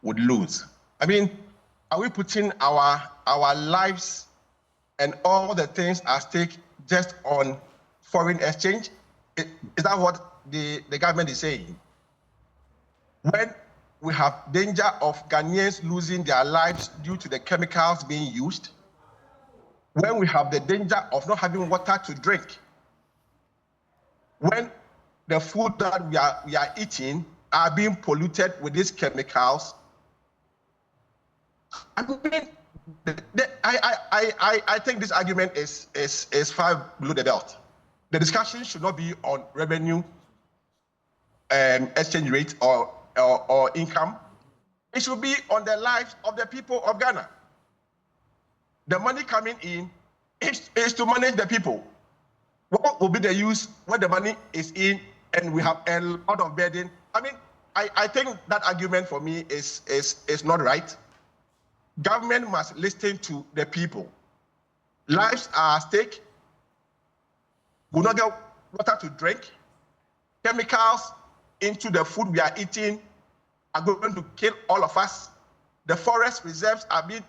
would lose. I mean, are we putting our lives and all the things at stake just on foreign exchange? Is that what the government is saying? When we have danger of Ghanaians losing their lives due to the chemicals being used, when we have the danger of not having water to drink, when the food that we are eating are being polluted with these chemicals, I mean, I think this argument is far below the belt. The discussion should not be on revenue, exchange rate, or income. It should be on the lives of the people of Ghana. The money coming in is to manage the people. What will be the use when the money is in and we have a lot of burden? I mean, I think that argument for me is not right. Government must listen to the people. Lives are at stake. We not get water to drink. Chemicals into the food we are eating are going to kill all of us. The forest reserves are being...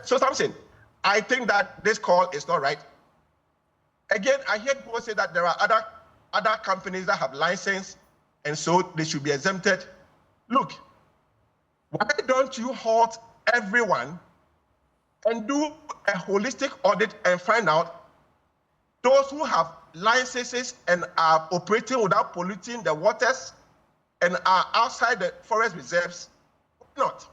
So something, I think that this call is not right. Again, I hear people say that there are other companies that have license and so they should be exempted. Look, why don't you halt everyone and do a holistic audit and find out those who have licenses and are operating without polluting the waters and are outside the forest reserves? Why not?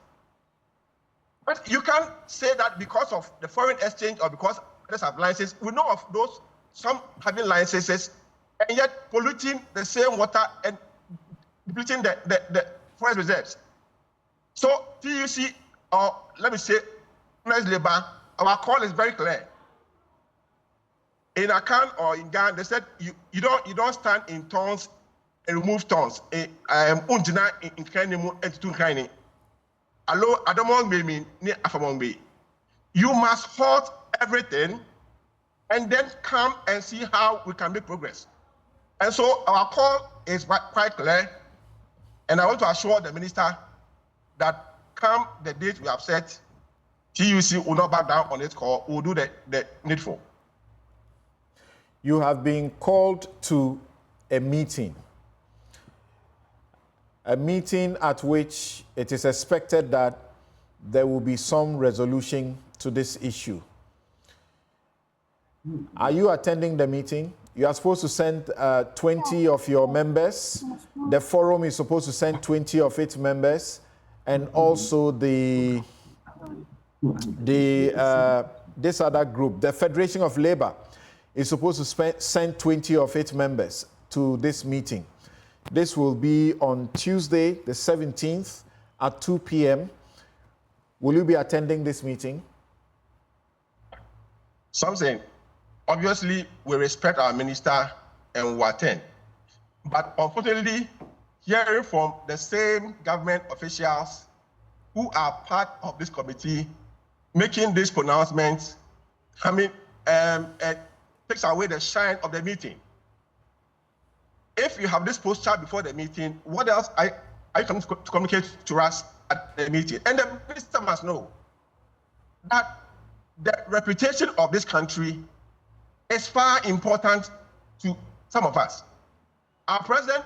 But you can't say that because of the foreign exchange or because others have licenses. We know of those, some having licenses, and yet polluting the same water and depleting the forest reserves. So TUC, or let me say, labor, our call is very clear. In Akan or in Ghana, they said you don't stand in tons and remove tons. You must halt everything and then come and see how we can make progress. And so our call is quite clear, and I want to assure the minister that come the date we have set, TUC will not back down on its call. We'll do the needful. You have been called to a meeting at which it is expected that there will be some resolution to this issue. Are you attending the meeting? You are supposed to send 20 of your members. The forum is supposed to send 20 of its members, and also this other group, the Federation of Labor, is supposed to send 20 of its members to this meeting. This will be on Tuesday, the 17th at 2 p.m. Will you be attending this meeting? Something. Obviously, we respect our minister and we attend. But unfortunately, hearing from the same government officials who are part of this committee making these pronouncements, I mean, takes away the shine of the meeting. If you have this posture before the meeting, what else are you coming to communicate to us at the meeting? And the minister must know that the reputation of this country is far important to some of us. Our president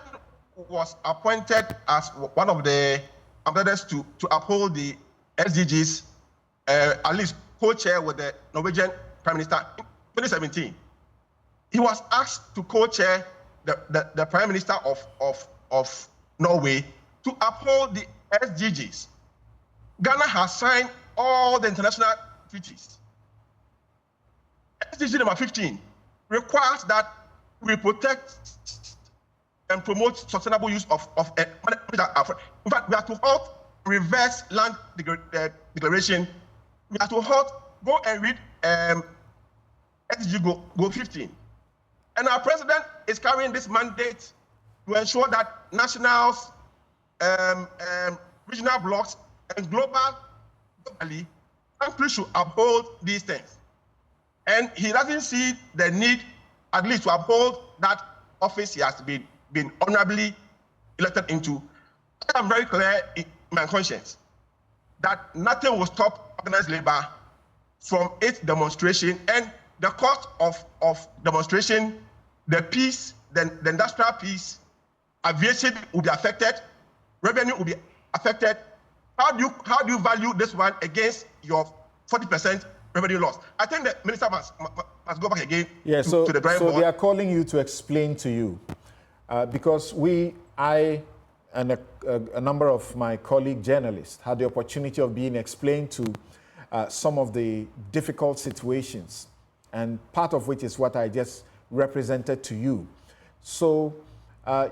was appointed as one of the ambassadors to uphold the SDGs, at least co-chair with the Norwegian Prime Minister in 2017. He was asked to co-chair the Prime Minister of Norway to uphold the SDGs. Ghana has signed all the international treaties. SDG number 15 requires that we protect and promote sustainable use of in fact, we have to halt reverse land declaration. We have to halt, go and read SDG Goal 15. And our president is carrying this mandate to ensure that nationals, regional blocks, and globally, countries should uphold these things. And he doesn't see the need, at least, to uphold that office he has been honorably elected into. I'm very clear in my conscience that nothing will stop organized labor from its demonstration, and the cost of demonstration, the peace, the industrial peace, aviation will be affected, revenue will be affected. How do you value this one against your 40% revenue loss? I think the minister must go back again to the drawing board. So they are calling you to explain to you, because I and a number of my colleague journalists had the opportunity of being explained to some of the difficult situations, and part of which is what I just represented to you. So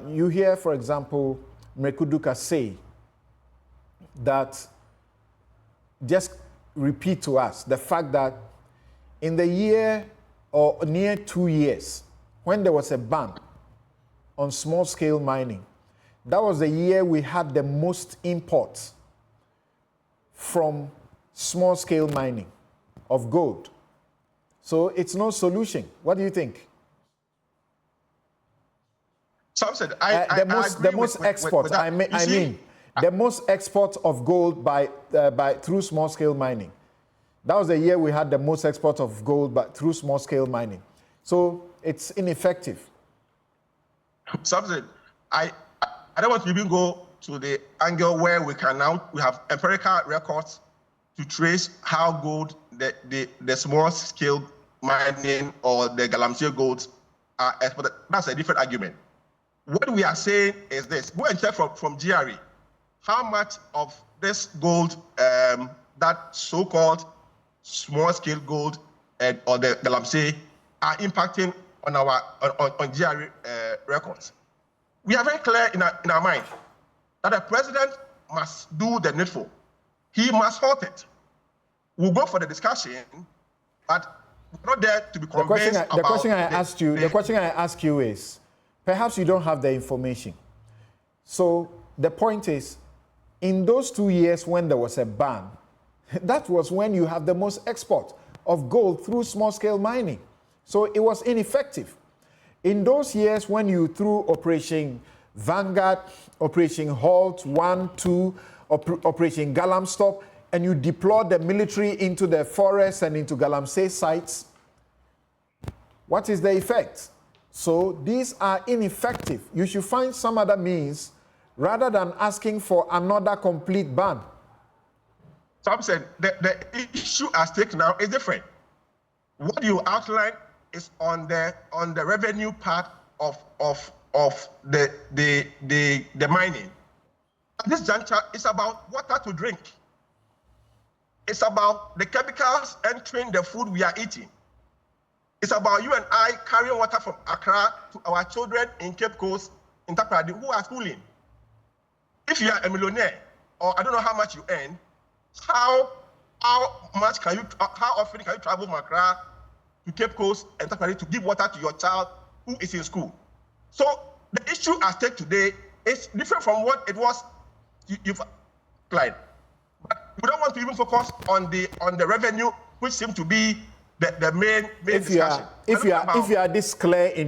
you hear, for example, Mrekuduka say that, just repeat to us the fact that in the year or near 2 years, when there was a ban on small-scale mining, that was the year we had the most imports from small-scale mining of gold. So it's no solution. What do you think? Some said the most export of gold through small-scale mining. That was the year we had the most export of gold through small-scale mining. So it's ineffective. Some said I don't want to even go to the angle where we have empirical records to trace how gold, the small-scale mining or the Galamsey golds are exported. That's a different argument. What we are saying is this: go and check from GRE how much of this gold, that so-called small-scale gold or the Galamsey, are impacting on our GRE records. We are very clear in our mind that the president must do the needful. He must halt it. We'll go for the discussion, but we're not there to be convinced about the question I ask you is, perhaps you don't have the information. So the point is, in those 2 years when there was a ban, that was when you have the most export of gold through small-scale mining. So it was ineffective. In those years when you threw Operation Vanguard, Operation Halt 1, 2, Operation Galam Stop, and you deployed the military into the forests and into Galamsey sites, what is the effect? So these are ineffective. You should find some other means rather than asking for another complete ban. So I'm saying the issue at stake now is different. What you outlined is on the revenue part of the mining. At this juncture, it's about water to drink. It's about the chemicals entering the food we are eating. It's about you and I carrying water from Accra to our children in Cape Coast, in Takoradi, who are schooling. If you are a millionaire, or I don't know how much you earn, how often can you travel from Accra to Cape Coast and Takoradi to give water to your child who is in school? So the issue at stake today is different from what it was you've applied. But we don't want to even focus on the revenue, which seems to be the main discussion. If you are this clear in